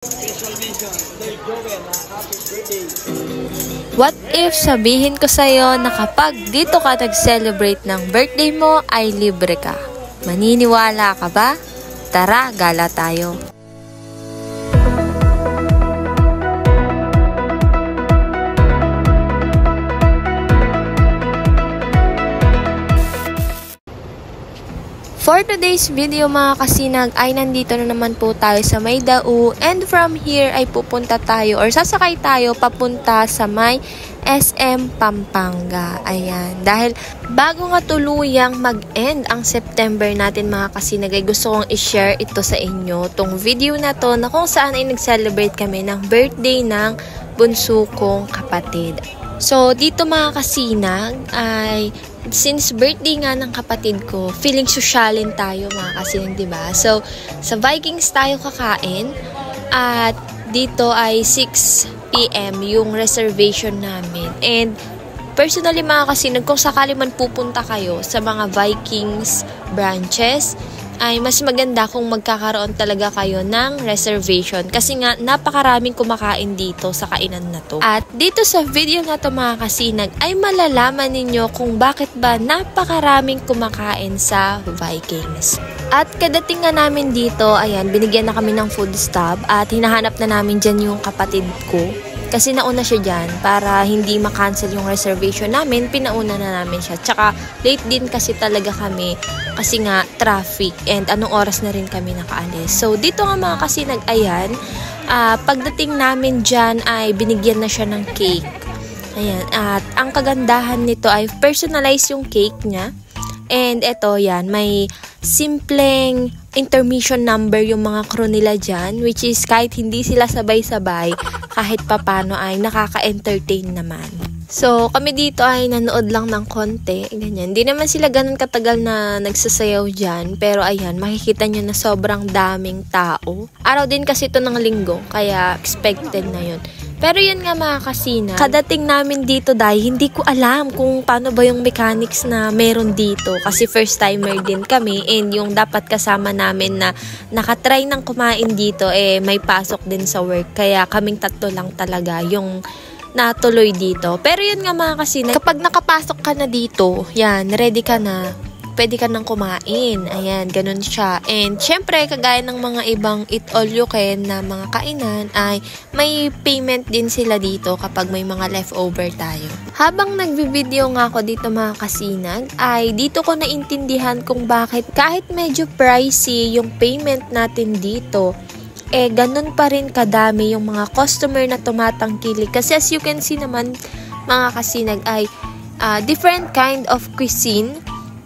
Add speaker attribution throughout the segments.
Speaker 1: Special mention kay Joel na happy birthday.
Speaker 2: What if sabihin ko sa'yo na kapag dito ka nag-celebrate ng birthday mo ay libre ka? Maniniwala ka ba? Tara, gala tayo. For today's video mga kasinag ay nandito na naman po tayo sa May Dao, and from here ay pupunta tayo or sasakay tayo papunta sa may SM Pampanga. Ayan, dahil bago nga tuluyang mag-end ang September natin mga kasinag ay gusto kong i-share ito sa inyo, tong video na to na kung saan ay nag-celebrate kami ng birthday ng bunso kong kapatid. So dito mga kasinag ay since birthday nga ng kapatid ko, feeling sosyalin tayo mga kasinag, diba? So, sa Vikings tayo kakain at dito ay 6 PM yung reservation namin. And personally mga kasinag, kung sakali man pupunta kayo sa mga Vikings branches, ay mas maganda kung magkakaroon talaga kayo ng reservation kasi nga napakaraming kumakain dito sa kainan na to. At dito sa video na to mga kasinag ay malalaman ninyo kung bakit ba napakaraming kumakain sa Vikings. At kadating nga namin dito, ayan, binigyan na kami ng food stop at hinahanap na namin dyan yung kapatid ko. Kasi nauna siya dyan para hindi makancel yung reservation namin, pinauna na namin siya. Tsaka late din kasi talaga kami kasi nga traffic and anong oras na rin kami nakaalis. So dito nga mga kasinag, ayan, pagdating namin dyan ay binigyan na siya ng cake. Ayan, at ang kagandahan nito ay personalize yung cake niya. And eto yan, may simpleng intermission number yung mga crew nila dyan, which is kahit hindi sila sabay-sabay, kahit papano ay nakaka-entertain naman. So, kami dito ay nanood lang ng konti, ganyan. Hindi naman sila ganun katagal na nagsasayaw dyan, pero ayan, makikita nyo na sobrang daming tao. Araw din kasi ito ng linggo, kaya expected na yun. Pero yun nga mga kasina, kadating namin dito dahil hindi ko alam kung paano ba yung mechanics na meron dito. Kasi first timer din kami and yung dapat kasama namin na nakatry ng kumain dito may pasok din sa work. Kaya kaming tatlo lang talaga yung natuloy dito. Pero yun nga mga kasina, kapag nakapasok ka na dito, yan, ready ka na, pwede ka nang kumain. Ayan, ganun siya. And syempre, kagaya ng mga ibang eat all you can na mga kainan ay may payment din sila dito kapag may mga leftover tayo. Habang nagbi-video nga ako dito mga kasinag, ay dito ko naintindihan kung bakit kahit medyo pricey yung payment natin dito, ganun pa rin kadami yung mga customer na tumatangkilik. Kasi as you can see naman mga kasinag ay different kind of cuisine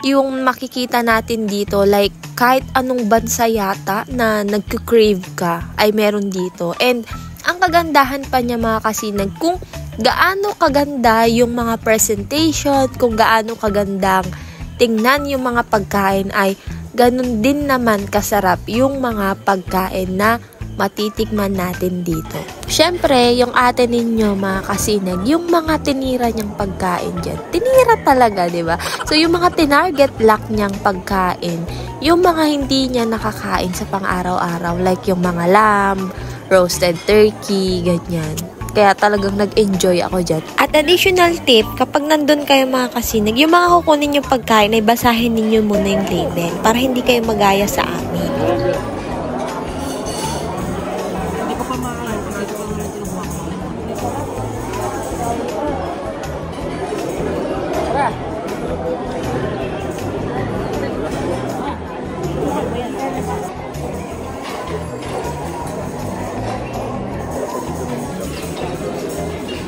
Speaker 2: yung makikita natin dito, like kahit anong bansa yata na nagka-crave ka ay meron dito. And ang kagandahan pa niya mga kasinag, kung gaano kaganda yung mga presentation, kung gaano kagandang tingnan yung mga pagkain, ay ganun din naman kasarap yung mga pagkain na matitikman natin dito. Syempre, yung ate ninyo mga kasinag, yung mga tinira niyang pagkain dyan, tinira talaga, diba? So, yung mga tinarget lock niyang pagkain, yung mga hindi niya nakakain sa pang-araw-araw, like yung mga lamb, roasted turkey, ganyan. Kaya talagang nag-enjoy ako dyan. At additional tip, kapag nandun kayo mga kasinag, yung mga kukunin yung pagkain, ay basahin ninyo muna yung label para hindi kayo magaya sa amin.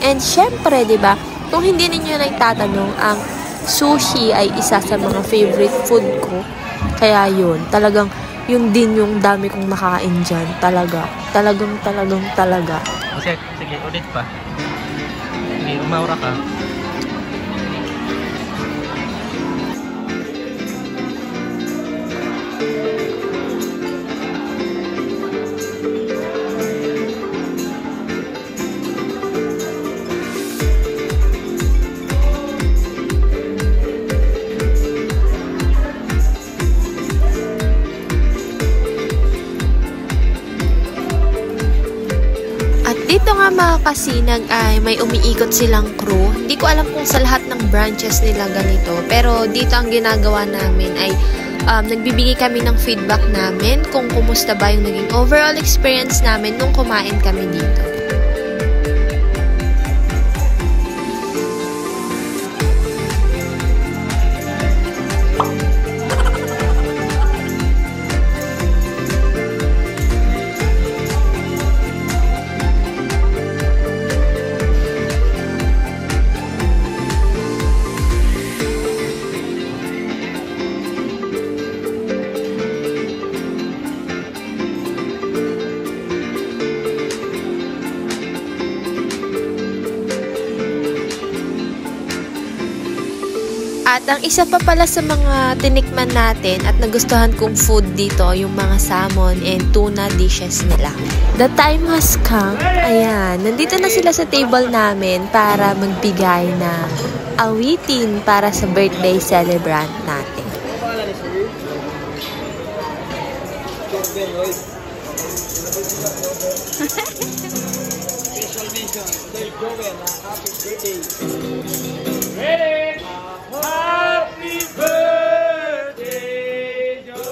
Speaker 2: And syempre, 'di ba? Kung hindi ninyo nagtatanong, ang sushi ay isa sa mga favorite food ko. Kaya 'yun, talagang yun din yung dami kong makain diyan, talaga. Talaga.
Speaker 1: Sige, ulit pa. Sige, umaura ka.
Speaker 2: dito nga mga kasinag ay may umiikot silang crew. Hindi ko alam kung sa lahat ng branches nila ganito. Pero dito ang ginagawa namin ay nagbibigay kami ng feedback namin kung kumusta ba yung naging overall experience namin nung kumain kami dito. At ang isa pa pala sa mga tinikman natin at nagustuhan kong food dito, yung mga salmon and tuna dishes nila. The time has come. Ayan, nandito na sila sa table namin para magbigay ng awitin para sa birthday celebrant natin.
Speaker 1: Special mention, Dave Joven, happy birthday. Happy birthday, Joven.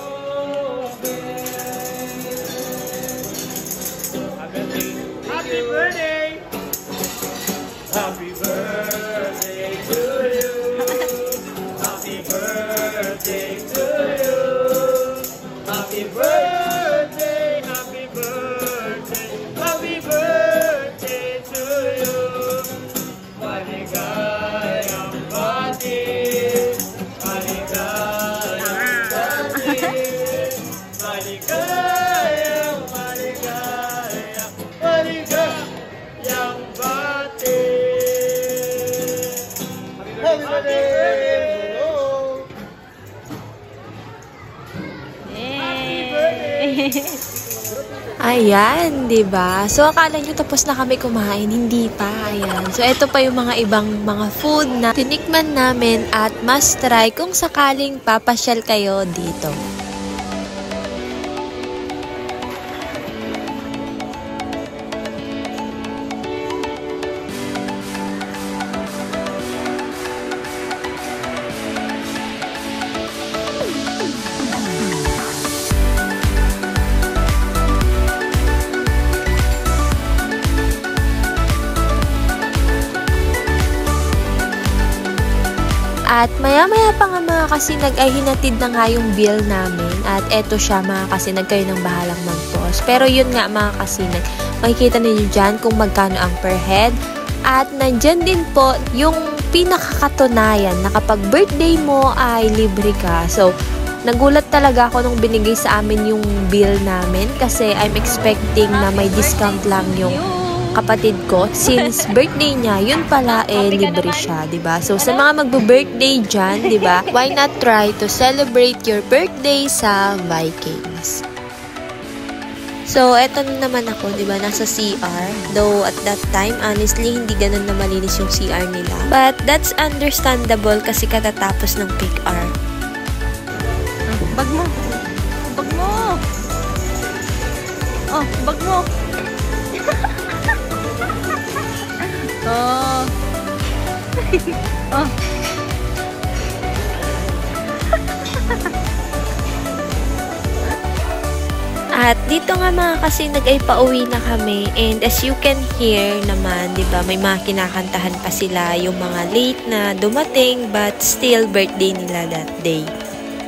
Speaker 1: Happy birthday. Happy birthday to you. Happy birthday to you. Happy birthday, happy birthday, happy birthday to you. Maligayang birthday, maligayang birthday, maligayang, maligayang, maligayang birthday. Happy birthday!
Speaker 2: Ayan, 'di ba? So akala nyo tapos na kami kumain, hindi pa. Ayan. So ito pa yung mga ibang mga food na tinikman namin at must try kung sakaling papasyal kayo dito. At maya-maya pa nga mga kasinag ay hinatid na nga yung bill namin. At eto siya mga kasinag, kayo nang bahalang mag-pause. Pero yun nga mga kasinag, makikita ninyo dyan kung magkano ang per head. At nandyan din po yung pinakakatunayan na kapag birthday mo ay libre ka. So, nagulat talaga ako nung binigay sa amin yung bill namin kasi I'm expecting na may discount lang yung kapatid ko since birthday niya, yun pala libre siya, 'di ba? So sa mga magbo-birthday diyan, 'di ba? Why not try to celebrate your birthday sa Vikings? So eto na naman ako, 'di ba? Nasa CR. Though at that time, honestly, hindi ganun na malinis yung CR nila. But that's understandable kasi katatapos ng peak hour.
Speaker 3: Bag mo. Bag mo. Oh, bag mo. Oh. Oh.
Speaker 2: At dito nga mga kasinag ay pauwi na kami and as you can hear naman, 'di ba, may mga kinakantahan pa sila yung mga late na dumating but still birthday nila that day.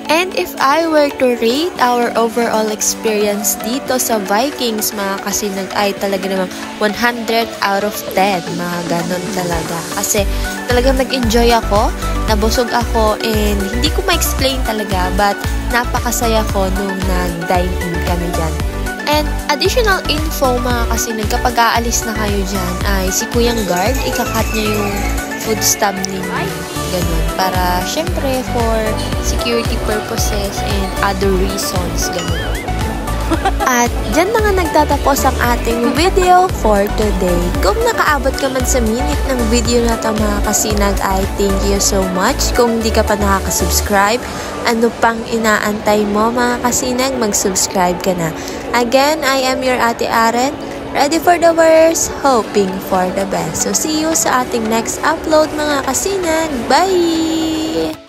Speaker 2: And if I were to rate our overall experience dito sa Vikings, mga kasinag, ay talaga namang 100 out of 10. Mga ganon talaga. Kasi talagang nag-enjoy ako, nabusog ako, and hindi ko ma-explain talaga, but napakasaya ko nung nag-dine-in kami dyan. And additional info mga kasinag, kapag aalis na kayo dyan, ay si Kuyang Guard, ikakat niya yung food stub ninyo. Ganun. Para, syempre, for security purposes and other reasons. Ganun. At dyan na nga nagtatapos ang ating video for today. Kung nakaabot ka man sa minute ng video na ito mga kasinag, ay thank you so much. Kung hindi ka pa nakaka-subscribe, ano pang inaantay mo mga kasinag, mag-subscribe ka na. Again, I am your Ate Aren. Ready for the worst, hoping for the best. So see you sa ating next upload mga kasinag. Bye!